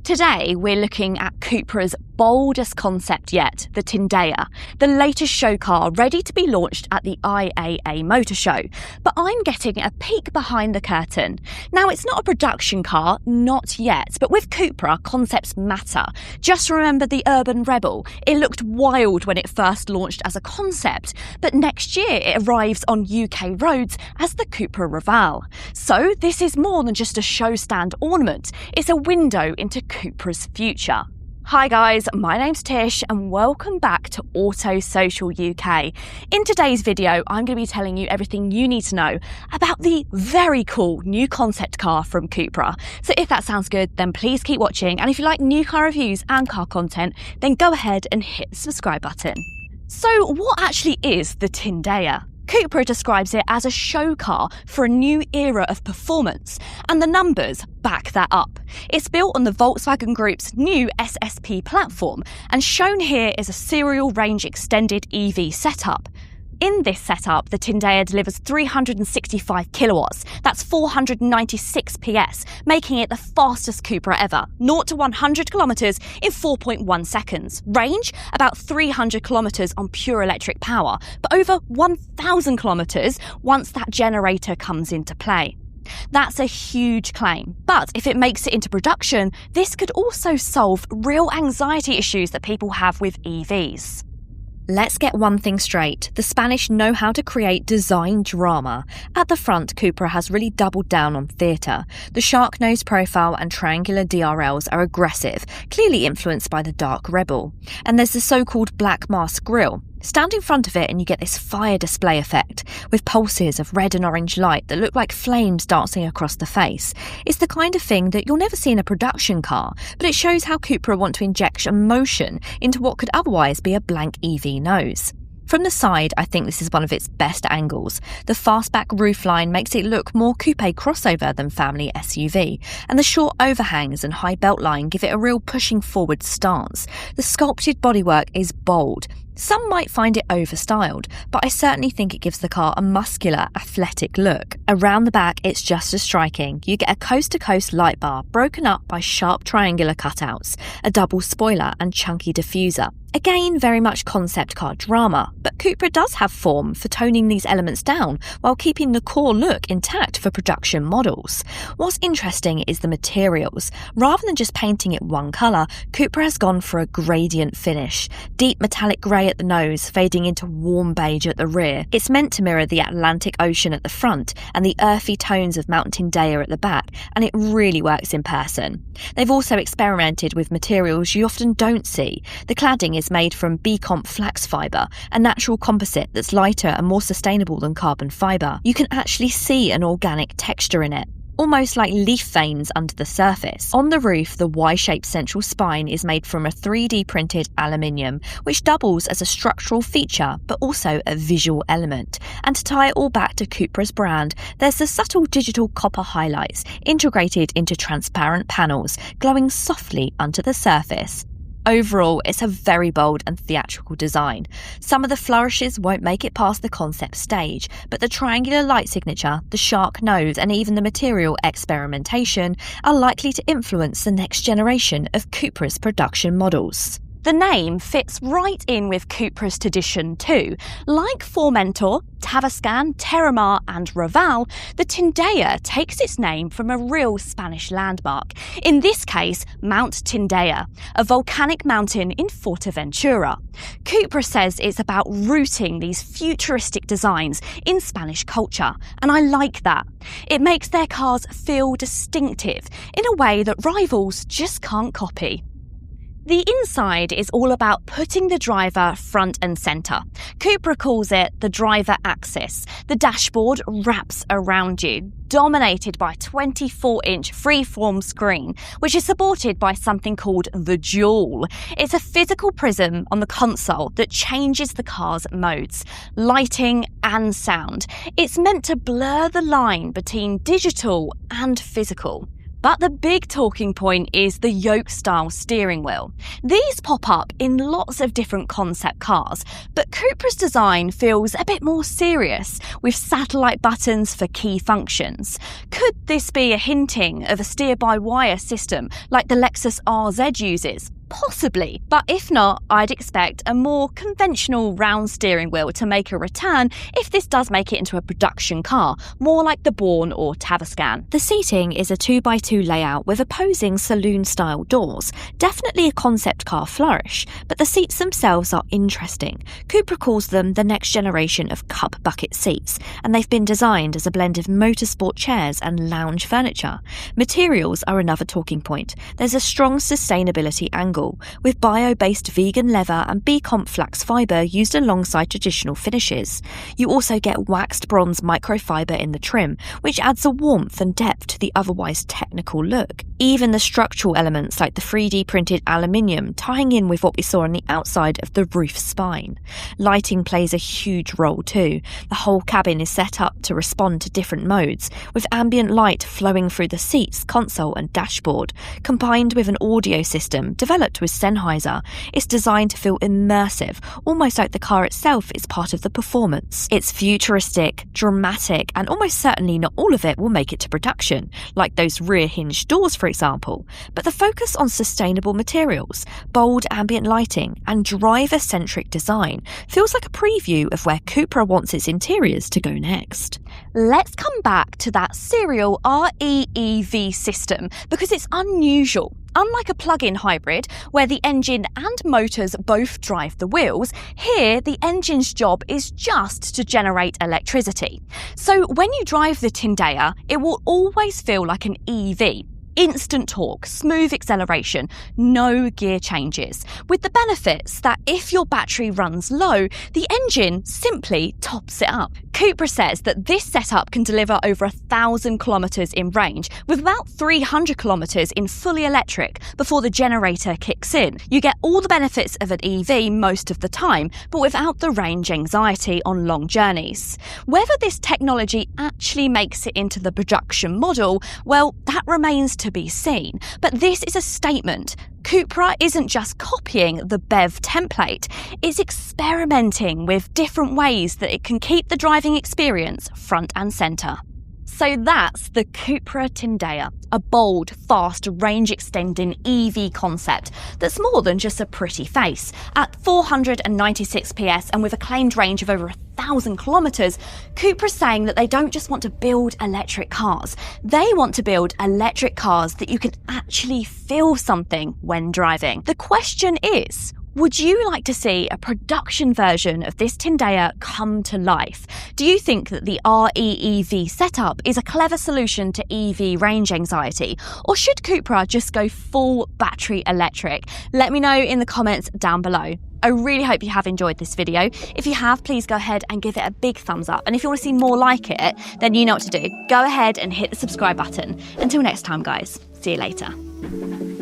Today, we're looking at CUPRA's boldest concept yet, the Tindaya, the latest show car ready to be launched at the IAA Motor Show. But I'm getting a peek behind the curtain. Now, it's not a production car, not yet, but with CUPRA, concepts matter. Just remember the Urban Rebel. It looked wild when it first launched as a concept, but next year it arrives on UK roads as the CUPRA Raval. So this is more than just a show stand ornament, it's a window into CUPRA's future. Hi guys, my name's Tish and welcome back to Auto Social UK. In today's video, I'm going to be telling you everything you need to know about the very cool new concept car from CUPRA. So if that sounds good, then please keep watching. And if you like new car reviews and car content, then go ahead and hit the subscribe button. So what actually is the Tindaya? CUPRA describes it as a show car for a new era of performance, and the numbers back that up. It's built on the Volkswagen Group's new SSP platform, and shown here is a serial range extended EV setup. In this setup, the Tindaya delivers 365 kilowatts, that's 496 PS, making it the fastest CUPRA ever, 0 to 100 kilometres in 4.1 seconds. Range, about 300 kilometres on pure electric power, but over 1,000 kilometres once that generator comes into play. That's a huge claim, but if it makes it into production, this could also solve real anxiety issues that people have with EVs. Let's get one thing straight. The Spanish know how to create design drama. At the front, CUPRA has really doubled down on theatre. The shark nose profile and triangular DRLs are aggressive, clearly influenced by the Dark Rebel. And there's the so-called black mask grille. Stand in front of it and you get this fire display effect, with pulses of red and orange light that look like flames dancing across the face. It's the kind of thing that you'll never see in a production car, but it shows how CUPRA want to inject emotion into what could otherwise be a blank EV nose. From the side, I think this is one of its best angles. The fastback roofline makes it look more Coupé crossover than family SUV, and the short overhangs and high beltline give it a real pushing forward stance. The sculpted bodywork is bold. Some might find it overstyled, but I certainly think it gives the car a muscular, athletic look. Around the back, it's just as striking. You get a coast-to-coast light bar broken up by sharp triangular cutouts, a double spoiler and chunky diffuser. Again, very much concept car drama, but CUPRA does have form for toning these elements down while keeping the core look intact for production models. What's interesting is the materials. Rather than just painting it one colour, CUPRA has gone for a gradient finish. Deep metallic grey at the nose, fading into warm beige at the rear. It's meant to mirror the Atlantic Ocean at the front and the earthy tones of Mount Tindaya at the back, and it really works in person. They've also experimented with materials you often don't see. The cladding is made from B-Comp flax fibre, a natural composite that's lighter and more sustainable than carbon fibre. You can actually see an organic texture in it, almost like leaf veins under the surface. On the roof, the Y-shaped central spine is made from a 3D printed aluminium, which doubles as a structural feature but also a visual element. And to tie it all back to CUPRA's brand, there's the subtle digital copper highlights integrated into transparent panels, glowing softly under the surface. Overall, it's a very bold and theatrical design. Some of the flourishes won't make it past the concept stage, but the triangular light signature, the shark nose, and even the material experimentation are likely to influence the next generation of CUPRA's production models. The name fits right in with CUPRA's tradition too. Like Formentor, Tavascan, Terramar and Raval, the Tindaya takes its name from a real Spanish landmark, in this case Mount Tindaya, a volcanic mountain in Fuerteventura. CUPRA says it's about rooting these futuristic designs in Spanish culture, and I like that. It makes their cars feel distinctive in a way that rivals just can't copy. The inside is all about putting the driver front and centre. CUPRA calls it the driver axis. The dashboard wraps around you, dominated by a 24-inch freeform screen, which is supported by something called the Jewel. It's a physical prism on the console that changes the car's modes, lighting and sound. It's meant to blur the line between digital and physical. But the big talking point is the yoke-style steering wheel. These pop up in lots of different concept cars, but Cupra's design feels a bit more serious, with satellite buttons for key functions. Could this be a hinting of a steer-by-wire system like the Lexus RZ uses? Possibly, but if not, I'd expect a more conventional round steering wheel to make a return if this does make it into a production car, more like the Born or Tavascan. The seating is a 2x2 layout with opposing saloon-style doors. Definitely a concept car flourish, but the seats themselves are interesting. Cupra calls them the next generation of CUPBucket seats, and they've been designed as a blend of motorsport chairs and lounge furniture. Materials are another talking point. There's a strong sustainability angle, with bio-based vegan leather and B-Comp flax fibre used alongside traditional finishes. You also get waxed bronze microfibre in the trim, which adds a warmth and depth to the otherwise technical look. Even the structural elements like the 3D printed aluminium tying in with what we saw on the outside of the roof spine. Lighting plays a huge role too. The whole cabin is set up to respond to different modes, with ambient light flowing through the seats, console and dashboard. Combined with an audio system developed with Sennheiser, it's designed to feel immersive, almost like the car itself is part of the performance. It's futuristic, dramatic, and almost certainly not all of it will make it to production, like those rear hinge doors for example, but the focus on sustainable materials, bold ambient lighting, and driver-centric design feels like a preview of where Cupra wants its interiors to go next. Let's come back to that serial REEV system because it's unusual. Unlike a plug-in hybrid, where the engine and motors both drive the wheels, here the engine's job is just to generate electricity. So when you drive the Tindaya, it will always feel like an EV. Instant torque, smooth acceleration, no gear changes, with the benefits that if your battery runs low, the engine simply tops it up. Cupra says that this setup can deliver over 1,000 kilometres in range, with about 300 kilometres in fully electric before the generator kicks in. You get all the benefits of an EV most of the time, but without the range anxiety on long journeys. Whether this technology actually makes it into the production model, well, that remains to be seen. But this is a statement. Cupra isn't just copying the BEV template, it's experimenting with different ways that it can keep the driving experience front and centre. So that's the CUPRA Tindaya, a bold, fast, range-extending EV concept that's more than just a pretty face. At 496 PS and with a claimed range of over 1,000 kilometres, Cupra's saying that they don't just want to build electric cars, they want to build electric cars that you can actually feel something when driving. The question is, would you like to see a production version of this Tindaya come to life? Do you think that the REEV setup is a clever solution to EV range anxiety? Or should Cupra just go full battery electric? Let me know in the comments down below. I really hope you have enjoyed this video. If you have, please go ahead and give it a big thumbs up. And if you want to see more like it, then you know what to do. Go ahead and hit the subscribe button. Until next time, guys. See you later.